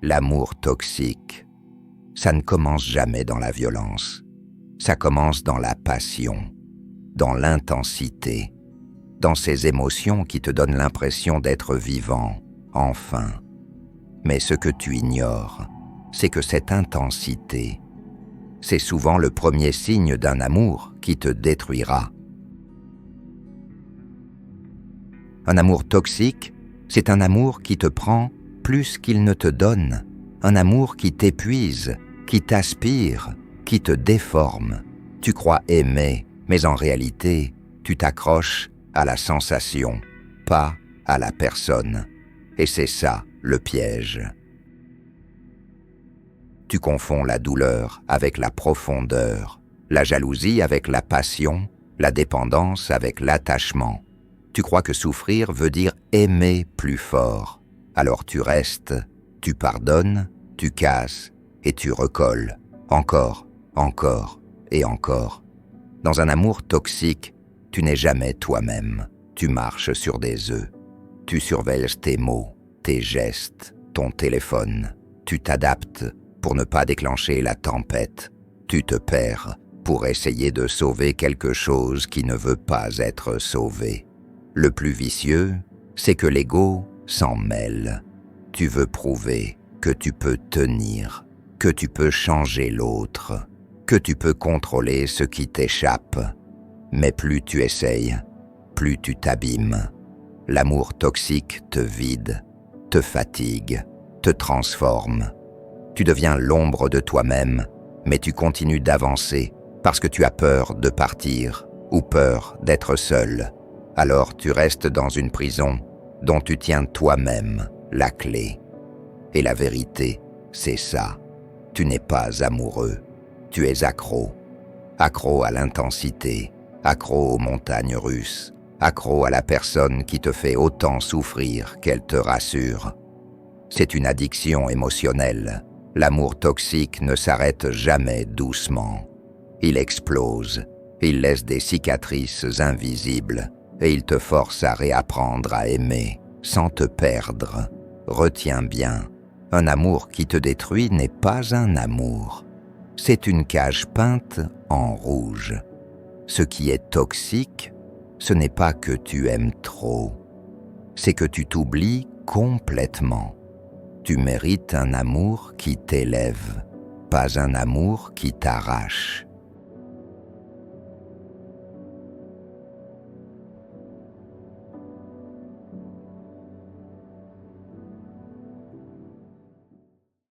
L'amour toxique, ça ne commence jamais dans la violence. Ça commence dans la passion, dans l'intensité, dans ces émotions qui te donnent l'impression d'être vivant, enfin. Mais ce que tu ignores, c'est que cette intensité, c'est souvent le premier signe d'un amour qui te détruira. Un amour toxique, c'est un amour qui te prend plus qu'il ne te donne, un amour qui t'épuise, qui t'aspire, qui te déforme. Tu crois aimer, mais en réalité, tu t'accroches à la sensation, pas à la personne. Et c'est ça, le piège. Tu confonds la douleur avec la profondeur, la jalousie avec la passion, la dépendance avec l'attachement. Tu crois que souffrir veut dire aimer plus fort. Alors tu restes, tu pardonnes, tu casses et tu recolles. Encore, encore et encore. Dans un amour toxique, tu n'es jamais toi-même. Tu marches sur des œufs. Tu surveilles tes mots, tes gestes, ton téléphone. Tu t'adaptes pour ne pas déclencher la tempête. Tu te perds pour essayer de sauver quelque chose qui ne veut pas être sauvé. Le plus vicieux, c'est que l'ego s'en mêle. Tu veux prouver que tu peux tenir, que tu peux changer l'autre, que tu peux contrôler ce qui t'échappe. Mais plus tu essayes, plus tu t'abîmes. L'amour toxique te vide, te fatigue, te transforme. Tu deviens l'ombre de toi-même, mais tu continues d'avancer parce que tu as peur de partir ou peur d'être seul. Alors tu restes dans une prison dont tu tiens toi-même la clé. Et la vérité, c'est ça. Tu n'es pas amoureux. Tu es accro. Accro à l'intensité, accro aux montagnes russes, accro à la personne qui te fait autant souffrir qu'elle te rassure. C'est une addiction émotionnelle. L'amour toxique ne s'arrête jamais doucement. Il explose, il laisse des cicatrices invisibles et il te force à réapprendre à aimer sans te perdre. Retiens bien, un amour qui te détruit n'est pas un amour. C'est une cage peinte en rouge. Ce qui est toxique, ce n'est pas que tu aimes trop, c'est que tu t'oublies complètement. Tu mérites un amour qui t'élève, pas un amour qui t'arrache.